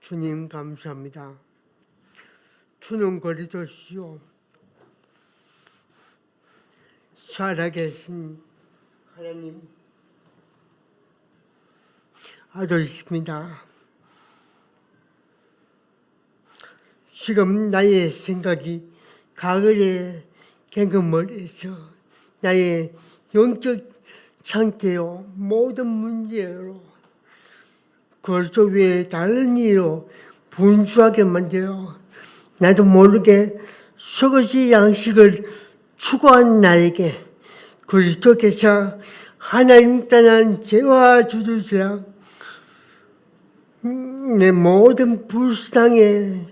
주님 감사합니다. 주는 거리도시오. 살아계신 하나님 아들이십니다. 지금 나의 생각이 가을의 경험을해서 나의 영적 상태요 모든 문제로 그것 외에 다른 일로 분주하게 만들어 나도 모르게 서거지 양식을 추구한 나에게 그리스도께서 하나님 떠난 죄와 주주시라 내 모든 불쌍에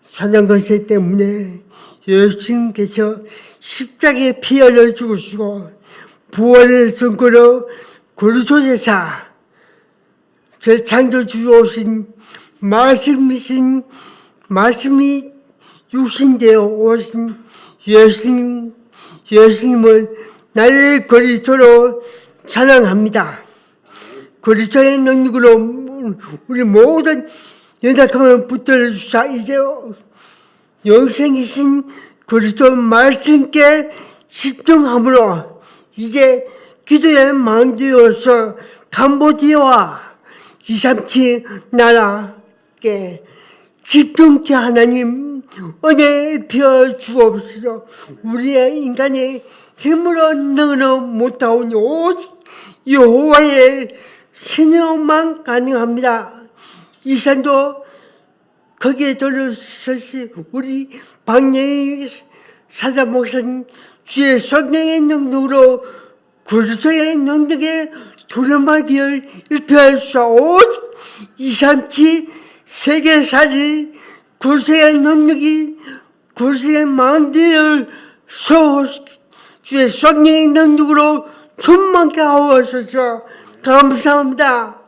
사는 것에 때문에 예수님께서 십자가에 피 흘려 죽으시고 부활의 증거로 그리스도께서 제 창조주오신 말씀이 육신되어 오신 예수님을 나의 그리스도로 찬양합니다. 그리스도의 능력으로 우리 모든 연약함을 붙들어 주사 이제 영생이신 그리스도 말씀께 집중함으로 이제 기도의 망대로서 캄보디아와 237 나라께 집중케 하나님 은혜 베어 주옵소서. 우리의 인간의 힘으로 능으로 못하오니 오직 여호와의 신으로만 가능합니다. 이 산도 거기에 들어서시 우리 박예희 사자 목사님 주의 성령의 능력으로 그리스도의 능력에 두려움을 일표할 수 오직 237 세계사지 그리스도의 능력이 그리스도의 마음들을 주의 성령의 능력으로 충만케 하옵소서. 감사합니다.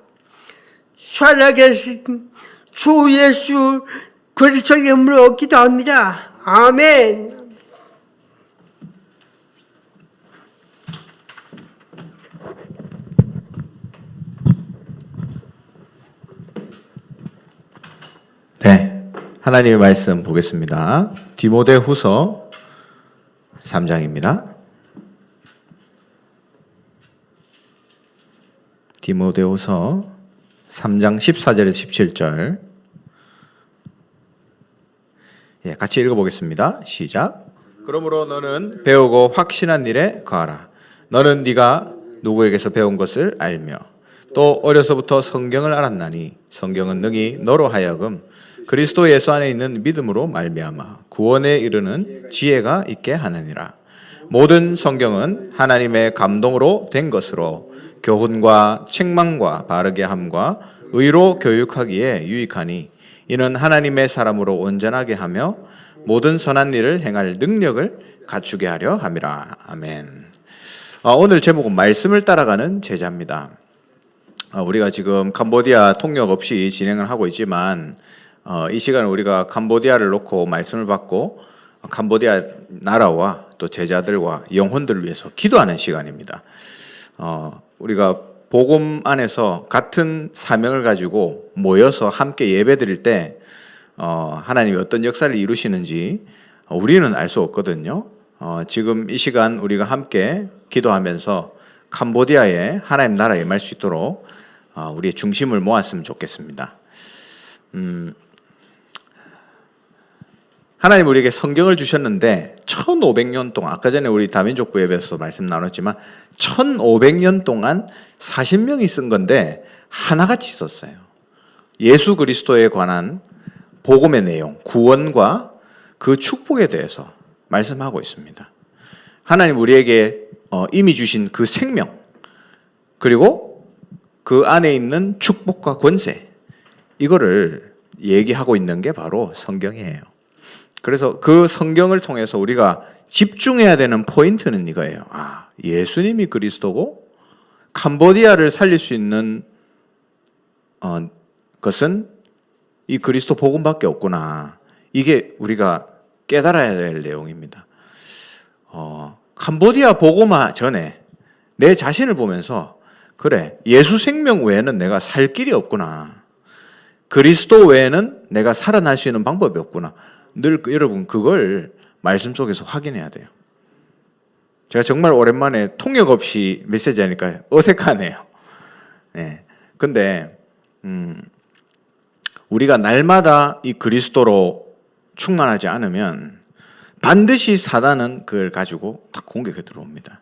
살아계신 주 예수 그리스도의 이름으로 기도합니다. 아멘. 네, 하나님의 말씀 보겠습니다. 디모데후서 3장입니다. 디모데후서 3장 14절에서 17절. 예, 같이 읽어보겠습니다. 시작. 그러므로 너는 배우고 확신한 일에 거하라. 너는 네가 누구에게서 배운 것을 알며 또 어려서부터 성경을 알았나니 성경은 능히 너로 하여금 그리스도 예수 안에 있는 믿음으로 말미암아 구원에 이르는 지혜가 있게 하느니라. 모든 성경은 하나님의 감동으로 된 것으로 교훈과 책망과 바르게 함과 의로 교육하기에 유익하니 이는 하나님의 사람으로 온전하게 하며 모든 선한 일을 행할 능력을 갖추게 하려 함이라. 아멘. 오늘 제목은 말씀을 따라가는 제자입니다. 우리가 지금 캄보디아 통역 없이 진행을 하고 있지만 이 시간에 우리가 캄보디아를 놓고 말씀을 받고 캄보디아 나라와 또 제자들과 영혼들을 위해서 기도하는 시간입니다. 우리가 복음 안에서 같은 사명을 가지고 모여서 함께 예배드릴 때 하나님이 어떤 역사를 이루시는지 우리는 알 수 없거든요. 지금 이 시간 우리가 함께 기도하면서 캄보디아에 하나님 나라에 임할 수 있도록 우리의 중심을 모았으면 좋겠습니다. 하나님 우리에게 성경을 주셨는데 1500년 동안, 아까 전에 우리 다민족부 예배에서 말씀 나눴지만 1500년 동안 40명이 쓴 건데 하나같이 썼어요. 예수 그리스도에 관한 복음의 내용, 구원과 그 축복에 대해서 말씀하고 있습니다. 하나님 우리에게 이미 주신 그 생명, 그리고 그 안에 있는 축복과 권세, 이거를 얘기하고 있는 게 바로 성경이에요. 그래서 그 성경을 통해서 우리가 집중해야 되는 포인트는 이거예요. 예수님이 그리스도고 캄보디아를 살릴 수 있는 것은 이 그리스도 복음밖에 없구나. 이게 우리가 깨달아야 될 내용입니다. 캄보디아 복음화 전에 내 자신을 보면서 그래, 예수 생명 외에는 내가 살 길이 없구나. 그리스도 외에는 내가 살아날 수 있는 방법이 없구나. 늘 여러분 그걸 말씀 속에서 확인해야 돼요. 제가 정말 오랜만에 통역 없이 메시지 하니까 어색하네요. 네. 근데 우리가 날마다 이 그리스도로 충만하지 않으면 반드시 사단은 그걸 가지고 딱 공격해 들어옵니다.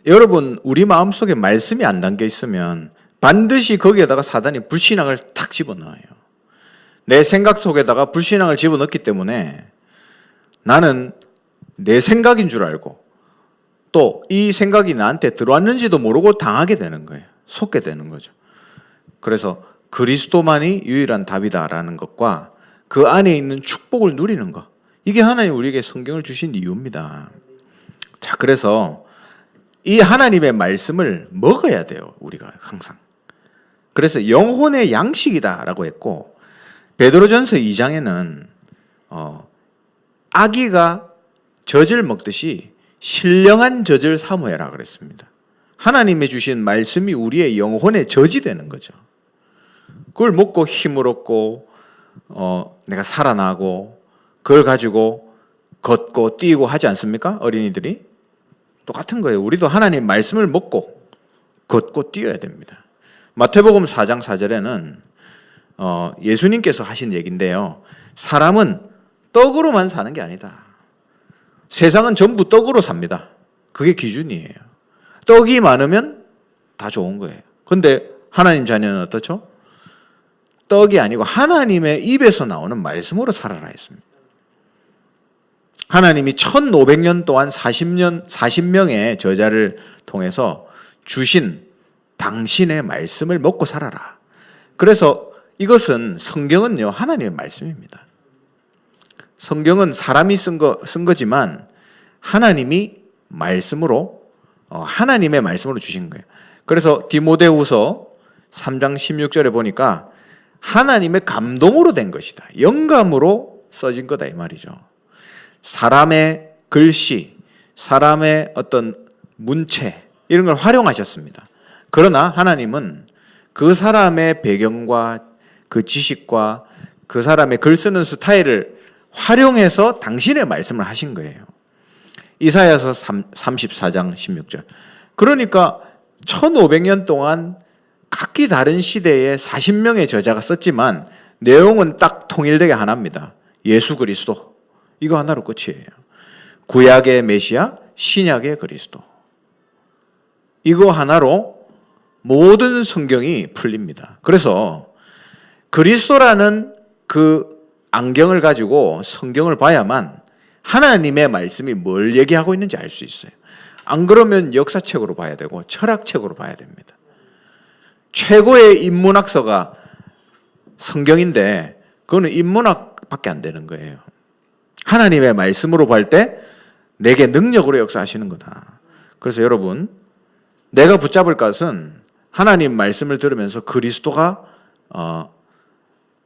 여러분 우리 마음속에 말씀이 안 담겨 있으면 반드시 거기에다가 사단이 불신앙을 탁 집어넣어요. 내 생각 속에다가 불신앙을 집어넣기 때문에 나는 내 생각인 줄 알고 또 이 생각이 나한테 들어왔는지도 모르고 당하게 되는 거예요. 속게 되는 거죠. 그래서 그리스도만이 유일한 답이다라는 것과 그 안에 있는 축복을 누리는 것, 이게 하나님 우리에게 성경을 주신 이유입니다. 자, 그래서 이 하나님의 말씀을 먹어야 돼요. 우리가 항상. 그래서 영혼의 양식이다라고 했고, 베드로전서 2장에는 아기가 젖을 먹듯이 신령한 젖을 사모해라 그랬습니다. 하나님의 주신 말씀이 우리의 영혼의 젖이 되는 거죠. 그걸 먹고 힘을 얻고 내가 살아나고 그걸 가지고 걷고 뛰고 하지 않습니까? 어린이들이 똑같은 거예요. 우리도 하나님 말씀을 먹고 걷고 뛰어야 됩니다. 마태복음 4장 4절에는 예수님께서 하신 얘기인데요. 사람은 떡으로만 사는 게 아니다. 세상은 전부 떡으로 삽니다. 그게 기준이에요. 떡이 많으면 다 좋은 거예요. 그런데 하나님 자녀는 어떻죠? 떡이 아니고 하나님의 입에서 나오는 말씀으로 살아라 했습니다. 하나님이 1500년 동안 40명의 저자를 통해서 주신 당신의 말씀을 먹고 살아라. 그래서 이것은 성경은요, 하나님의 말씀입니다. 성경은 사람이 쓴 거지만 하나님이 말씀으로 하나님의 말씀으로 주신 거예요. 그래서 디모데후서 3장 16절에 보니까 하나님의 감동으로 된 것이다. 영감으로 써진 거다 이 말이죠. 사람의 글씨, 사람의 어떤 문체 이런 걸 활용하셨습니다. 그러나 하나님은 그 사람의 배경과 그 지식과 그 사람의 글 쓰는 스타일을 활용해서 당신의 말씀을 하신 거예요. 이사야서 34장 16절. 그러니까 1500년 동안 각기 다른 시대에 40명의 저자가 썼지만 내용은 딱 통일되게 하나입니다. 예수 그리스도. 이거 하나로 끝이에요. 구약의 메시아, 신약의 그리스도. 이거 하나로 모든 성경이 풀립니다. 그래서 그리스도라는 그 안경을 가지고 성경을 봐야만 하나님의 말씀이 뭘 얘기하고 있는지 알 수 있어요. 안 그러면 역사책으로 봐야 되고 철학책으로 봐야 됩니다. 최고의 인문학서가 성경인데 그거는 인문학밖에 안 되는 거예요. 하나님의 말씀으로 볼 때 내게 능력으로 역사하시는 거다. 그래서 여러분, 내가 붙잡을 것은 하나님 말씀을 들으면서 그리스도가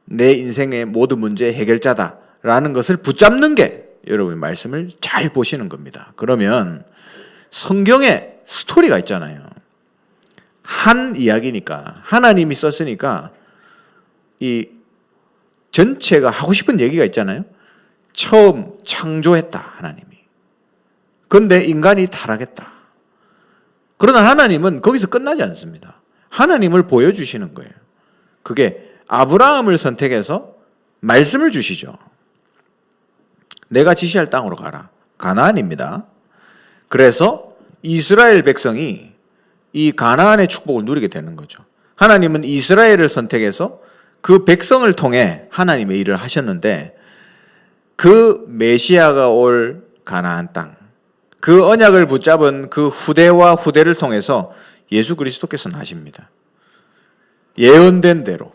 내 인생의 모든 문제의 해결자다라는 것을 붙잡는 게 여러분의 말씀을 잘 보시는 겁니다. 그러면 성경에 스토리가 있잖아요. 한 이야기니까 하나님이 썼으니까 이 전체가 하고 싶은 얘기가 있잖아요. 처음 창조했다 하나님이. 그런데 인간이 타락했다. 그러나 하나님은 거기서 끝나지 않습니다. 하나님을 보여주시는 거예요. 그게 아브라함을 선택해서 말씀을 주시죠. 내가 지시할 땅으로 가라. 가나안입니다. 그래서 이스라엘 백성이 이 가나안의 축복을 누리게 되는 거죠. 하나님은 이스라엘을 선택해서 그 백성을 통해 하나님의 일을 하셨는데 그 메시아가 올 가나안 땅, 그 언약을 붙잡은 그 후대와 후대를 통해서 예수 그리스도께서 나십니다. 예언된 대로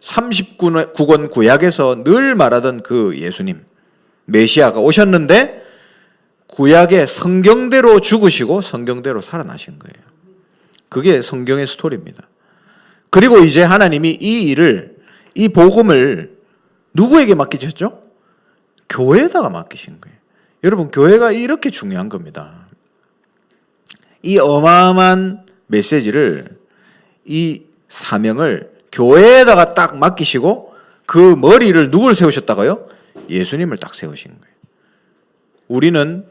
39권 구약에서 늘 말하던 그 예수님, 메시아가 오셨는데 구약의 성경대로 죽으시고 성경대로 살아나신 거예요. 그게 성경의 스토리입니다. 그리고 이제 하나님이 이 일을, 이 복음을 누구에게 맡기셨죠? 교회에다가 맡기신 거예요. 여러분, 교회가 이렇게 중요한 겁니다. 이 어마어마한 메시지를, 이 사명을 교회에다가 딱 맡기시고 그 머리를 누굴 세우셨다고요? 예수님을 딱 세우신 거예요. 우리는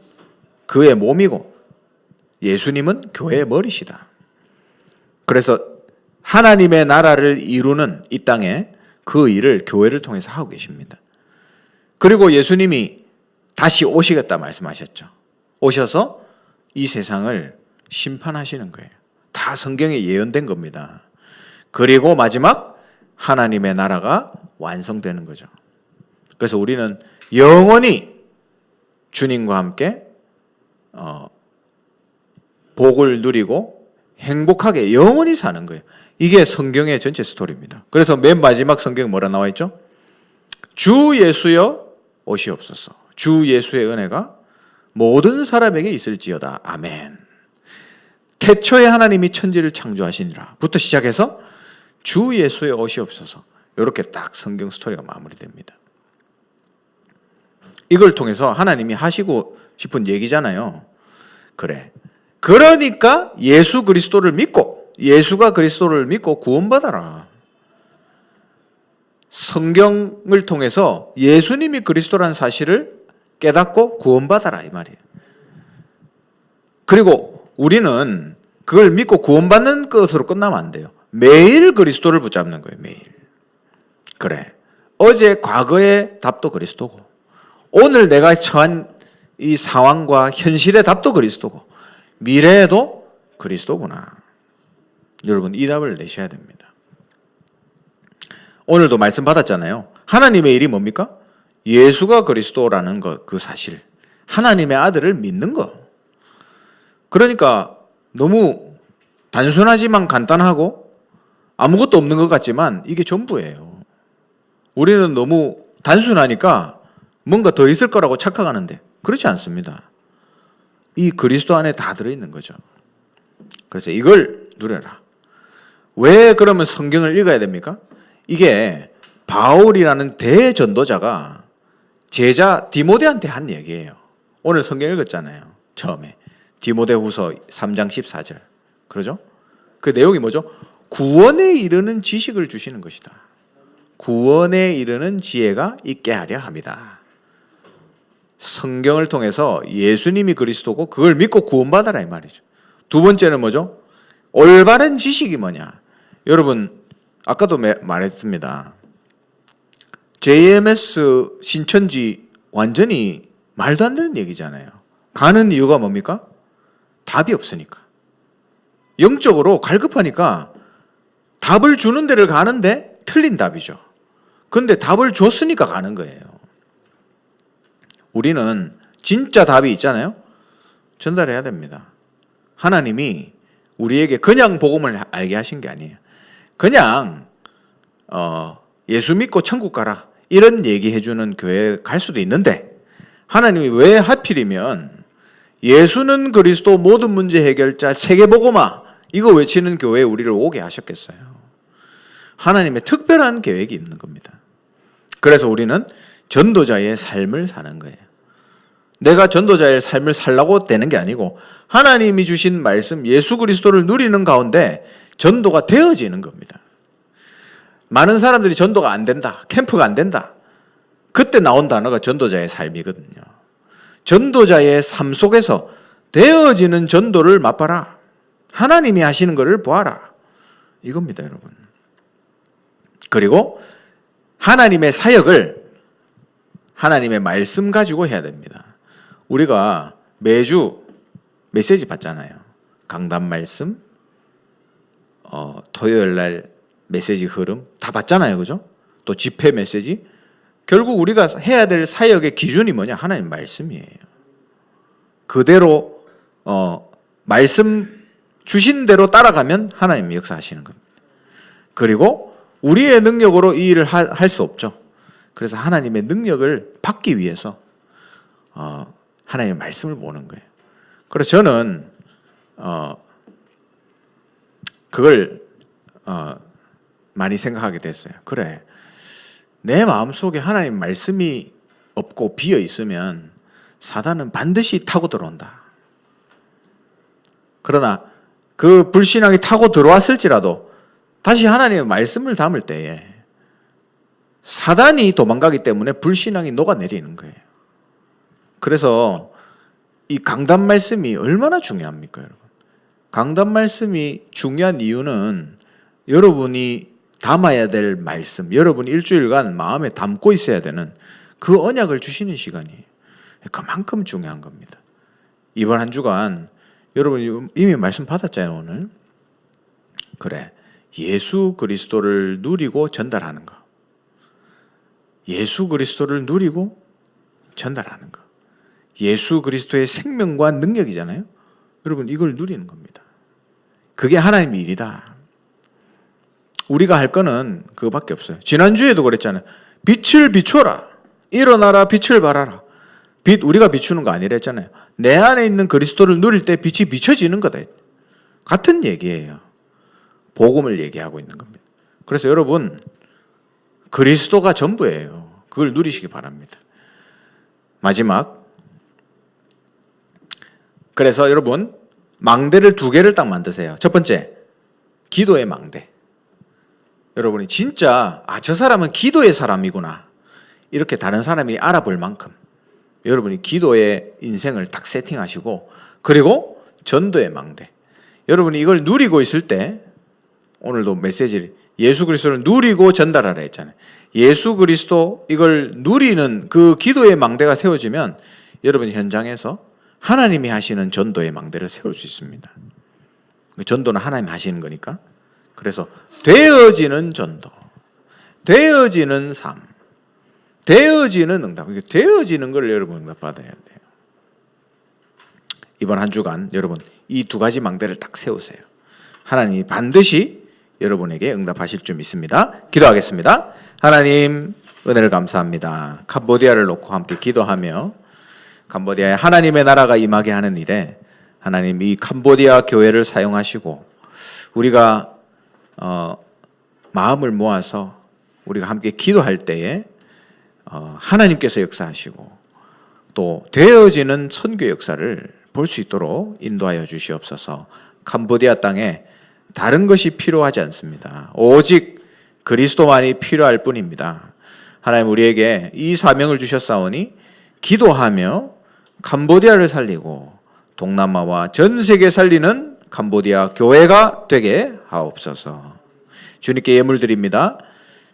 그의 몸이고 예수님은 교회의 머리시다. 그래서 하나님의 나라를 이루는 이 땅에 그 일을 교회를 통해서 하고 계십니다. 그리고 예수님이 다시 오시겠다 말씀하셨죠. 오셔서 이 세상을 심판하시는 거예요. 다 성경에 예언된 겁니다. 그리고 마지막 하나님의 나라가 완성되는 거죠. 그래서 우리는 영원히 주님과 함께 복을 누리고 행복하게 영원히 사는 거예요. 이게 성경의 전체 스토리입니다. 그래서 맨 마지막 성경에 뭐라 나와 있죠? 주 예수여 오시옵소서. 주 예수의 은혜가 모든 사람에게 있을지어다. 아멘. 태초에 하나님이 천지를 창조하시니라 부터 시작해서 주 예수의 오시옵소서. 이렇게 딱 성경 스토리가 마무리됩니다. 이걸 통해서 하나님이 하시고 싶은 얘기잖아요. 그래. 그러니까 예수 그리스도를 믿고 예수가 그리스도를 믿고 구원받아라. 성경을 통해서 예수님이 그리스도라는 사실을 깨닫고 구원받아라 이 말이에요. 그리고 우리는 그걸 믿고 구원받는 것으로 끝나면 안 돼요. 매일 그리스도를 붙잡는 거예요. 매일. 그래. 어제 과거의 답도 그리스도고 오늘 내가 처한 이 상황과 현실의 답도 그리스도고 미래에도 그리스도구나. 여러분 이 답을 내셔야 됩니다. 오늘도 말씀 받았잖아요. 하나님의 일이 뭡니까? 예수가 그리스도라는 것, 그 사실. 하나님의 아들을 믿는 것. 그러니까 너무 단순하지만 간단하고 아무것도 없는 것 같지만 이게 전부예요. 우리는 너무 단순하니까 뭔가 더 있을 거라고 착각하는데 그렇지 않습니다. 이 그리스도 안에 다 들어있는 거죠. 그래서 이걸 누려라. 왜 그러면 성경을 읽어야 됩니까? 이게 바울이라는 대전도자가 제자 디모데한테 한 얘기예요. 오늘 성경 읽었잖아요. 처음에 디모데후서 3장 14절. 그러죠? 그 내용이 뭐죠? 구원에 이르는 지식을 주시는 것이다. 구원에 이르는 지혜가 있게 하려 합니다. 성경을 통해서 예수님이 그리스도고 그걸 믿고 구원받아라 이 말이죠. 두 번째는 뭐죠? 올바른 지식이 뭐냐? 여러분 아까도 말했습니다. JMS 신천지 완전히 말도 안 되는 얘기잖아요. 가는 이유가 뭡니까? 답이 없으니까. 영적으로 갈급하니까 답을 주는 데를 가는데 틀린 답이죠. 근데 답을 줬으니까 가는 거예요. 우리는 진짜 답이 있잖아요. 전달해야 됩니다. 하나님이 우리에게 그냥 복음을 알게 하신 게 아니에요. 그냥 예수 믿고 천국 가라 이런 얘기해주는 교회에 갈 수도 있는데 하나님이 왜 하필이면 예수는 그리스도 모든 문제 해결자 세계복음화 이거 외치는 교회에 우리를 오게 하셨겠어요. 하나님의 특별한 계획이 있는 겁니다. 그래서 우리는 전도자의 삶을 사는 거예요. 내가 전도자의 삶을 살라고 되는 게 아니고 하나님이 주신 말씀 예수 그리스도를 누리는 가운데 전도가 되어지는 겁니다. 많은 사람들이 전도가 안 된다. 캠프가 안 된다. 그때 나온 단어가 전도자의 삶이거든요. 전도자의 삶 속에서 되어지는 전도를 맛봐라. 하나님이 하시는 것을 보아라. 이겁니다, 여러분. 그리고 하나님의 사역을 하나님의 말씀 가지고 해야 됩니다. 우리가 매주 메시지 받잖아요. 강단 말씀, 토요일 날 메시지 흐름 다 받잖아요. 그죠? 또 집회 메시지. 결국 우리가 해야 될 사역의 기준이 뭐냐? 하나님 말씀이에요. 그대로 말씀 주신 대로 따라가면 하나님이 역사하시는 겁니다. 그리고 우리의 능력으로 이 일을 할 수 없죠. 그래서 하나님의 능력을 받기 위해서 하나님의 말씀을 보는 거예요. 그래서 저는 그걸 많이 생각하게 됐어요. 그래, 내 마음속에 하나님 말씀이 없고 비어 있으면 사단은 반드시 타고 들어온다. 그러나 그 불신앙이 타고 들어왔을지라도 다시 하나님의 말씀을 담을 때에 사단이 도망가기 때문에 불신앙이 녹아내리는 거예요. 그래서 이 강단 말씀이 얼마나 중요합니까, 여러분? 강단 말씀이 중요한 이유는 여러분이 담아야 될 말씀, 여러분이 일주일간 마음에 담고 있어야 되는 그 언약을 주시는 시간이에요. 그만큼 중요한 겁니다. 이번 한 주간 여러분 이미 말씀 받았잖아요, 오늘. 그래, 예수 그리스도를 누리고 전달하는 거. 예수 그리스도를 누리고 전달하는 거. 예수 그리스도의 생명과 능력이잖아요. 여러분 이걸 누리는 겁니다. 그게 하나님의 일이다. 우리가 할 거는 그거밖에 없어요. 지난주에도 그랬잖아요. 빛을 비춰라. 일어나라, 빛을 발하라. 빛 우리가 비추는 거 아니라 했잖아요. 내 안에 있는 그리스도를 누릴 때 빛이 비춰지는 거다. 같은 얘기예요. 복음을 얘기하고 있는 겁니다. 그래서 여러분 그리스도가 전부예요. 그걸 누리시기 바랍니다. 마지막, 그래서 여러분 망대를 2개를 딱 만드세요. 첫 번째, 기도의 망대. 여러분이 진짜 저 사람은 기도의 사람이구나 이렇게 다른 사람이 알아볼 만큼 여러분이 기도의 인생을 딱 세팅하시고, 그리고 전도의 망대. 여러분이 이걸 누리고 있을 때, 오늘도 메시지를 예수 그리스도를 누리고 전달하라 했잖아요. 예수 그리스도 이걸 누리는 그 기도의 망대가 세워지면 여러분이 현장에서 하나님이 하시는 전도의 망대를 세울 수 있습니다. 전도는 하나님이 하시는 거니까. 그래서 되어지는 전도, 되어지는 삶, 되어지는 응답. 이게 되어지는 걸 여러분 응답받아야 돼요. 이번 한 주간 여러분 이 2가지 망대를 딱 세우세요. 하나님이 반드시 여러분에게 응답하실 줄 믿습니다. 기도하겠습니다. 하나님 은혜를 감사합니다. 캄보디아를 놓고 함께 기도하며 캄보디아에 하나님의 나라가 임하게 하는 일에 하나님 이 캄보디아 교회를 사용하시고 우리가 마음을 모아서 우리가 함께 기도할 때에 하나님께서 역사하시고 또 되어지는 선교 역사를 볼 수 있도록 인도하여 주시옵소서. 캄보디아 땅에 다른 것이 필요하지 않습니다. 오직 그리스도만이 필요할 뿐입니다. 하나님 우리에게 이 사명을 주셨사오니 기도하며 캄보디아를 살리고 동남아와 전 세계 살리는 캄보디아 교회가 되게 하옵소서. 주님께 예물 드립니다.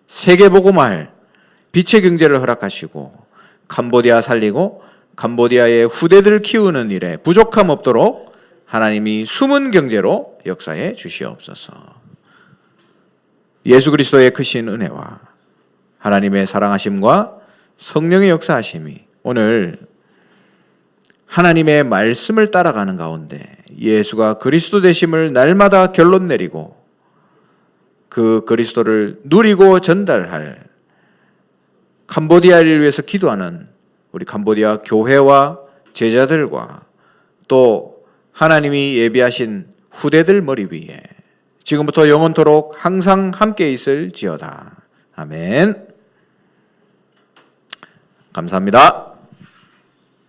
세계복음할 빛의 경제를 허락하시고 캄보디아 살리고 캄보디아의 후대들 키우는 일에 부족함 없도록 하나님이 숨은 경제로 역사해 주시옵소서. 예수 그리스도의 크신 은혜와 하나님의 사랑하심과 성령의 역사하심이 오늘 하나님의 말씀을 따라가는 가운데 예수가 그리스도 되심을 날마다 결론 내리고 그 그리스도를 누리고 전달할 캄보디아를 위해서 기도하는 우리 캄보디아 교회와 제자들과 또 하나님이 예비하신 후대들 머리 위에 지금부터 영원토록 항상 함께 있을지어다. 아멘. 감사합니다.